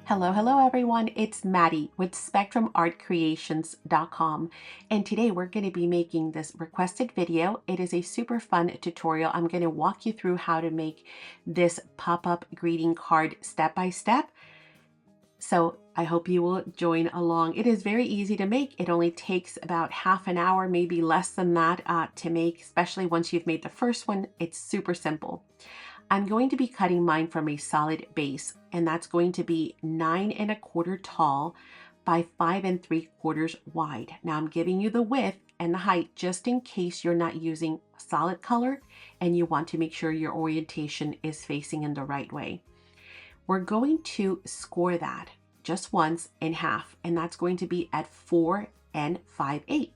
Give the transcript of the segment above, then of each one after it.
Hello everyone. It's Maddie with SpectrumArtCreations.com, and today we're going to be making this requested video. It is a super fun tutorial. I'm going to walk you through how to make this pop-up greeting card step by step. So I hope you will join along. It is very easy to make. It only takes about half an hour, maybe less than that to make, especially once you've made the first one. It's super simple. I'm going to be cutting mine from a solid base, and that's going to be 9 1/4 tall by 5 3/4 wide. Now I'm giving you the width and the height just in case you're not using solid color and you want to make sure your orientation is facing in the right way. We're going to score that just once in half, and that's going to be at 4 5/8.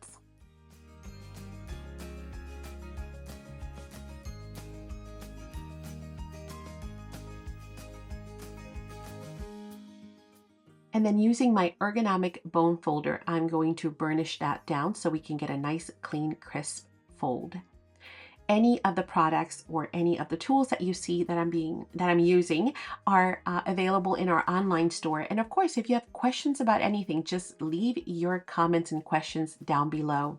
And then using my ergonomic bone folder, I'm going to burnish that down so we can get a nice, clean, crisp fold. Any of the products or any of the tools that you see that I'm using are available in our online store. And of course, if you have questions about anything, just leave your comments and questions down below.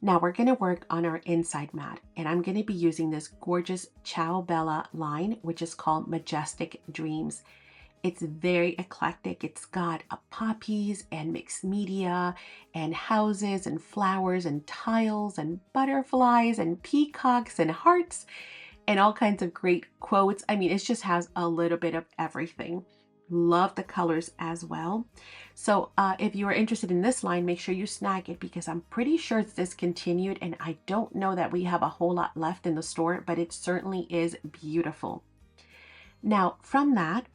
Now we're going to work on our inside mat, and I'm going to be using this gorgeous Ciao Bella line, which is called Majestic Dreams. It's very eclectic. It's got poppies and mixed media and houses and flowers and tiles and butterflies and peacocks and hearts and all kinds of great quotes. I mean, it just has a little bit of everything. Love the colors as well. So if you are interested in this line, make sure you snag it because I'm pretty sure it's discontinued, and I don't know that we have a whole lot left in the store, but it certainly is beautiful. Now from that,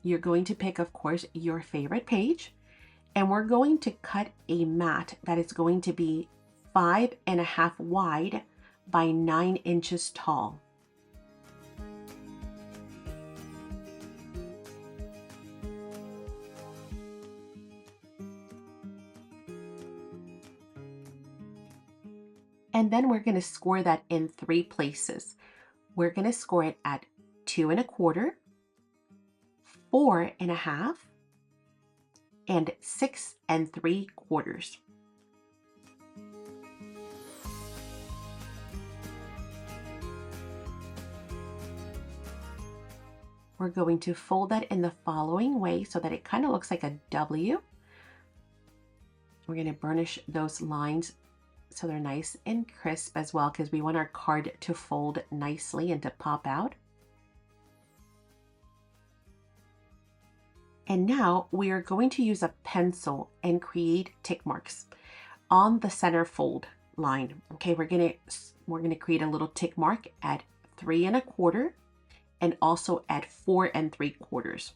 you're going to pick, of course, your favorite page, and we're going to cut a mat that is going to be 5 1/2 wide by 9 inches tall. And then we're going to score that in 3 places. We're going to score it at 2 1/4, 4 1/2, and 6 3/4. We're going to fold that in the following way so that it kind of looks like a W. We're going to burnish those lines so they're nice and crisp as well, because we want our card to fold nicely and to pop out. And now we are going to use a pencil and create tick marks on the center fold line. Okay, we're gonna create a little tick mark at 3 1/4 and also at 4 3/4.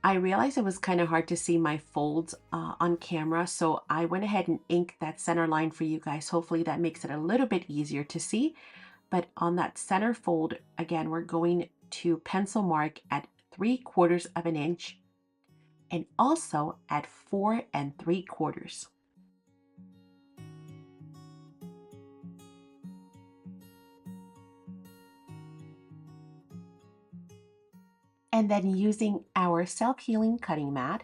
I realized it was kind of hard to see my folds on camera, so I went ahead and inked that center line for you guys. Hopefully that makes it a little bit easier to see. But on that center fold, again, we're going to pencil mark at 3/4 of an inch and also at 4 3/4. And then using our self-healing cutting mat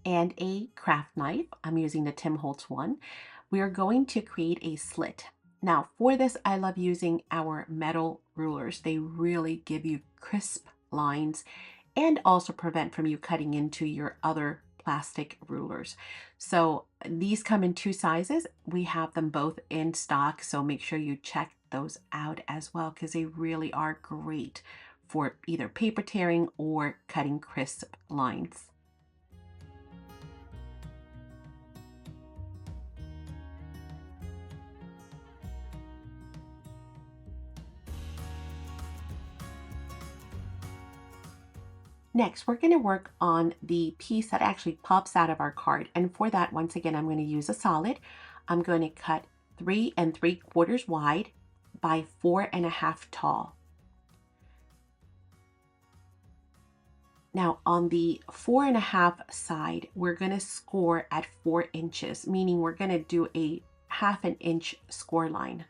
and a craft knife, I'm using the Tim Holtz one, we are going to create a slit. Now for this, I love using our metal rulers. They really give you crisp lines and also prevent from you cutting into your other plastic rulers. So these come in 2 sizes. We have them both in stock, so make sure you check those out as well because they really are great for either paper tearing or cutting crisp lines. Next, we're going to work on the piece that actually pops out of our card. And for that, once again, I'm going to use a solid. I'm going to cut 3 3/4 wide by 4 1/2 tall. Now on the 4 1/2 side, we're going to score at 4 inches, meaning we're going to do a 1/2 inch score line.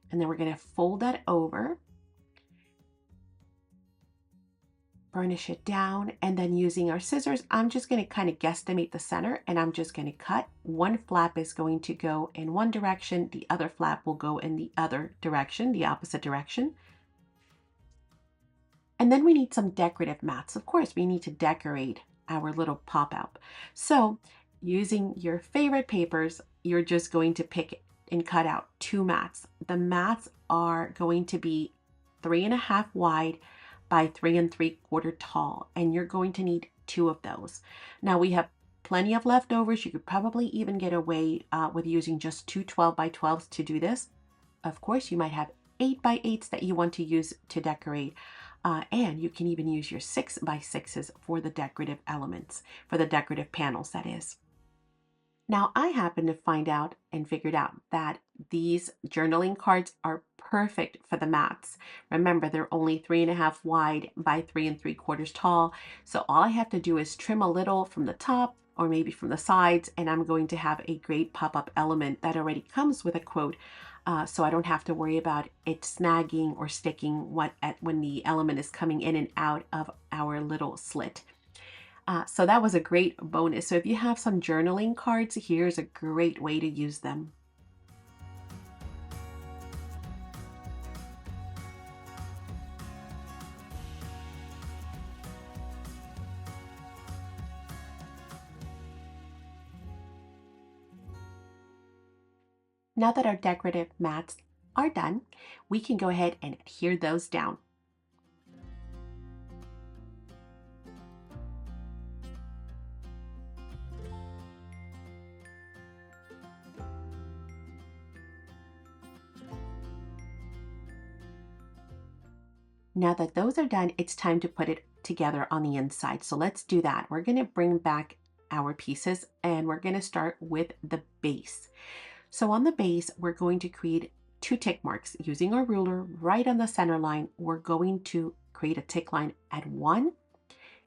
And then we're going to fold that over burnish it down, and then using our scissors, I'm just going to kind of guesstimate the center, and I'm just going to cut. One flap is going to go in one direction, the other flap will go in the other direction, the opposite direction. And then we need some decorative mats. Of course, we need to decorate our little pop-out. So using your favorite papers, you're just going to pick and cut out 2 mats. The mats are going to be 3.5 wide by 3 3/4 tall, and you're going to need 2 of those. Now we have plenty of leftovers. You could probably even get away with using just 2 12 by 12s to do this. Of course, you might have 8 by 8s that you want to use to decorate. And you can even use your 6 by 6s for the decorative elements, for the decorative panels, that is. Now, I happen to find out and figured out that these journaling cards are perfect for the mats. Remember, they're only 3.5 wide by 3 3/4 tall. So all I have to do is trim a little from the top or maybe from the sides, and I'm going to have a great pop-up element that already comes with a quote. So I don't have to worry about it snagging or sticking when the element is coming in and out of our little slit. So that was a great bonus. So if you have some journaling cards, here's a great way to use them. Now that our decorative mats are done, we can go ahead and adhere those down. Now that those are done, it's time to put it together on the inside. So let's do that. We're going to bring back our pieces and we're going to start with the base. So on the base, we're going to create 2 tick marks using our ruler right on the center line. We're going to create a tick line at 1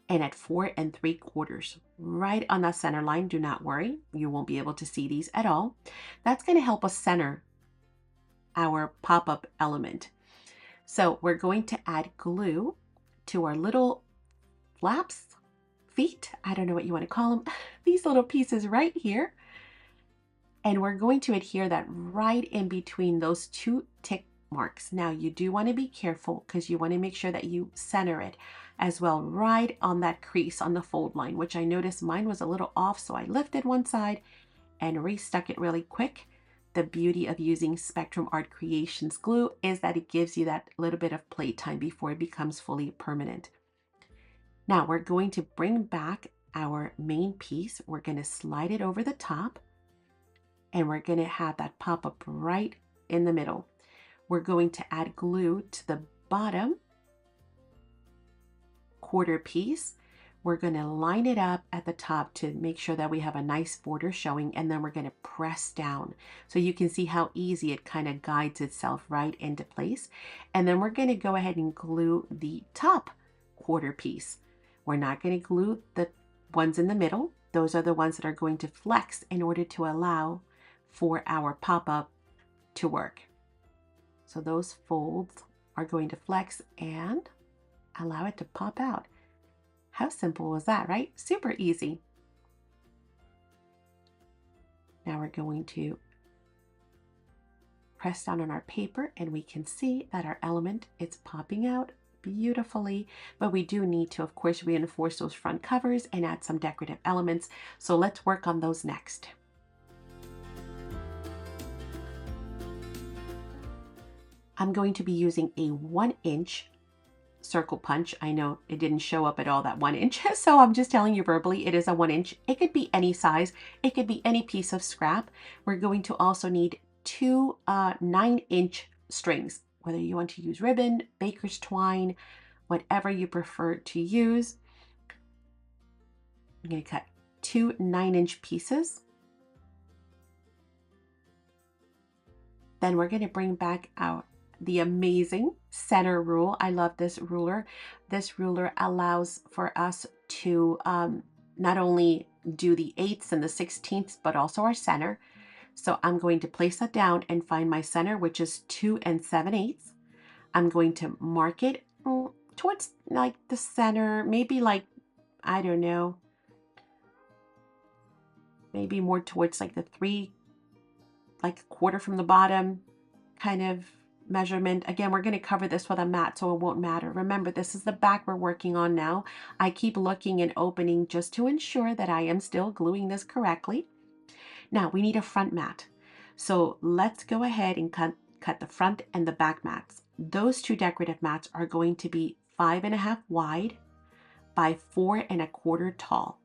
and at 4 3/4 right on that center line. Do not worry, you won't be able to see these at all. That's going to help us center our pop-up element. So we're going to add glue to our little flaps, feet, I don't know what you want to call them, these little pieces right here. And we're going to adhere that right in between those 2 tick marks. Now you do want to be careful because you want to make sure that you center it as well, right on that crease on the fold line, which I noticed mine was a little off. So I lifted one side and restuck it really quick. The beauty of using Spectrum Art Creations glue is that it gives you that little bit of playtime before it becomes fully permanent. Now we're going to bring back our main piece. We're going to slide it over the top and we're going to have that pop up right in the middle. We're going to add glue to the bottom quarter piece. We're going to line it up at the top to make sure that we have a nice border showing, and then we're going to press down. So you can see how easy it kind of guides itself right into place. And then we're going to go ahead and glue the top quarter piece. We're not going to glue the ones in the middle. Those are the ones that are going to flex in order to allow for our pop-up to work. So those folds are going to flex and allow it to pop out. How simple was that, right? Super easy. Now we're going to press down on our paper and we can see that our element is popping out beautifully, but we do need to, of course, reinforce those front covers and add some decorative elements. So let's work on those next. I'm going to be using a 1-inch circle punch. I know it didn't show up at all, that 1 inch, so I'm just telling you verbally, it is a 1 inch. It could be any size. It could be any piece of scrap. We're going to also need 2 9-inch strings, whether you want to use ribbon, baker's twine, whatever you prefer to use. I'm going to cut 2 9-inch pieces. Then we're going to bring back the amazing center rule. I love this ruler. This ruler allows for us to not only do the 8ths and the 16ths, but also our center. So I'm going to place that down and find my center, which is 2 7/8. I'm going to mark it 12 towards like the center, maybe like, I don't know, maybe more towards like the three, like a quarter from the bottom kind of measurement. Again, we're going to cover this with a mat, so it won't matter. Remember, this is the back we're working on now. I keep looking and opening just to ensure that I am still gluing this correctly. Now we need a front mat. So let's go ahead and cut the front and the back mats. Those two decorative mats are going to be 5.5 wide by 4.25 tall.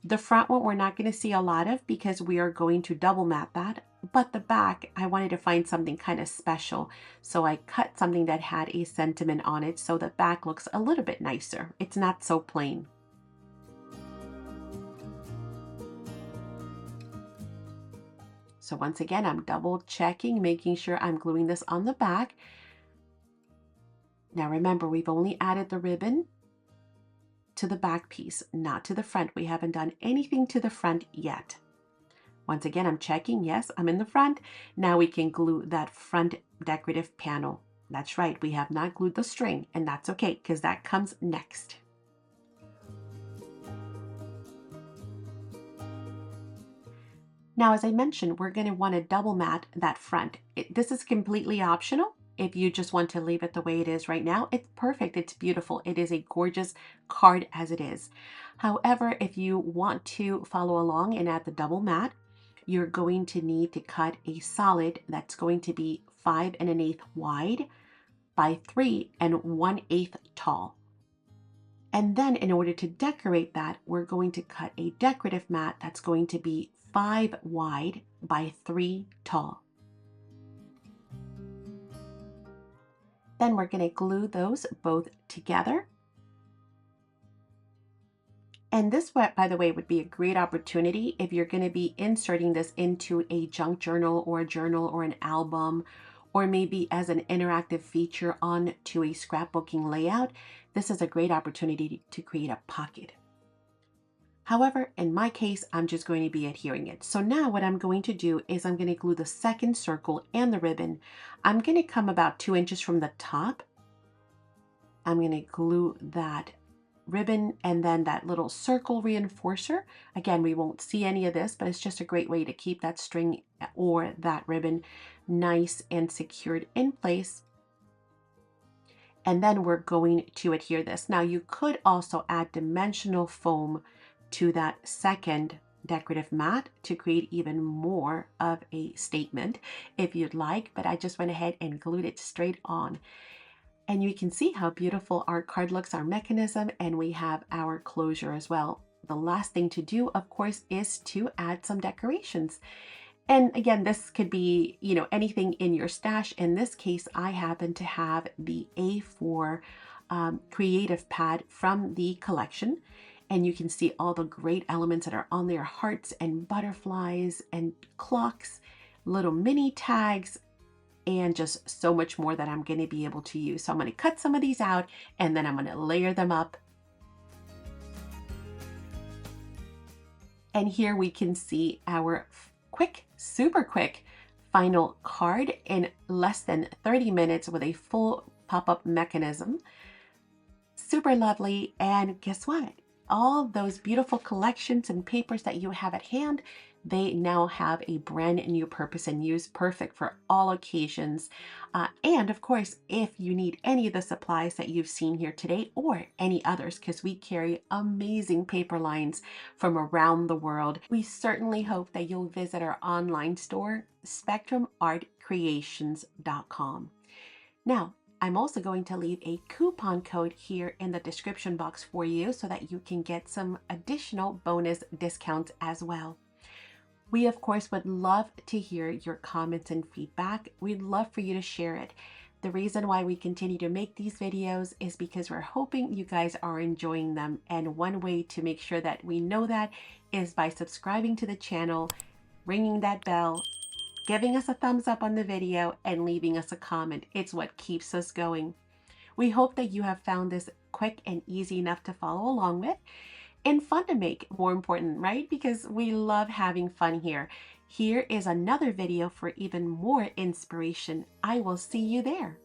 The front one we're not going to see a lot of because we are going to double mat that, but the back I wanted to find something kind of special, so I cut something that had a sentiment on it so the back looks a little bit nicer. It's not so plain. So once again, I'm double checking, making sure I'm gluing this on the back. Now remember, we've only added the ribbon to the back piece, not to the front. We haven't done anything to the front yet. Once again, I'm checking. Yes, I'm in the front. Now we can glue that front decorative panel. That's right, we have not glued the string, and that's okay because that comes next. Now, as I mentioned, we're going to want to double mat that front. This is completely optional. If you just want to leave it the way it is right now, it's perfect. It's beautiful. It is a gorgeous card as it is. However, if you want to follow along and add the double mat, you're going to need to cut a solid that's going to be 5.125 wide by 3.125 tall. And then in order to decorate that, we're going to cut a decorative mat that's going to be 5 wide by 3 tall. Then we're going to glue those both together. And this, by the way, would be a great opportunity if you're going to be inserting this into a junk journal or a journal or an album, or maybe as an interactive feature onto a scrapbooking layout. This is a great opportunity to create a pocket. However, in my case, I'm just going to be adhering it. So now what I'm going to do is I'm going to glue the second circle and the ribbon. I'm going to come about 2 inches from the top. I'm going to glue that ribbon and then that little circle reinforcer. Again, we won't see any of this, but it's just a great way to keep that string or that ribbon nice and secured in place. And then we're going to adhere this. Now you could also add dimensional foam to that second decorative mat to create even more of a statement if you'd like, but I just went ahead and glued it straight on. And you can see how beautiful our card looks, our mechanism, and we have our closure as well. The last thing to do, of course, is to add some decorations. And again, this could be, anything in your stash. In this case, I happen to have the A4 creative pad from the collection. And you can see all the great elements that are on there, hearts and butterflies and clocks, little mini tags, and just so much more that I'm going to be able to use. So I'm going to cut some of these out and then I'm going to layer them up. And here we can see our quick, super quick final card in less than 30 minutes with a full pop-up mechanism. Super lovely. And guess what? All those beautiful collections and papers that you have at hand, they now have a brand new purpose and use, perfect for all occasions. And of course, if you need any of the supplies that you've seen here today or any others, because we carry amazing paper lines from around the world, we certainly hope that you'll visit our online store, spectrumartcreations.com. Now, I'm also going to leave a coupon code here in the description box for you so that you can get some additional bonus discounts as well. We, of course, would love to hear your comments and feedback. We'd love for you to share it. The reason why we continue to make these videos is because we're hoping you guys are enjoying them. And one way to make sure that we know that is by subscribing to the channel, ringing that bell, giving us a thumbs up on the video, and leaving us a comment. It's what keeps us going. We hope that you have found this quick and easy enough to follow along with, and fun to make, more important, right? Because we love having fun here. Here is another video for even more inspiration. I will see you there.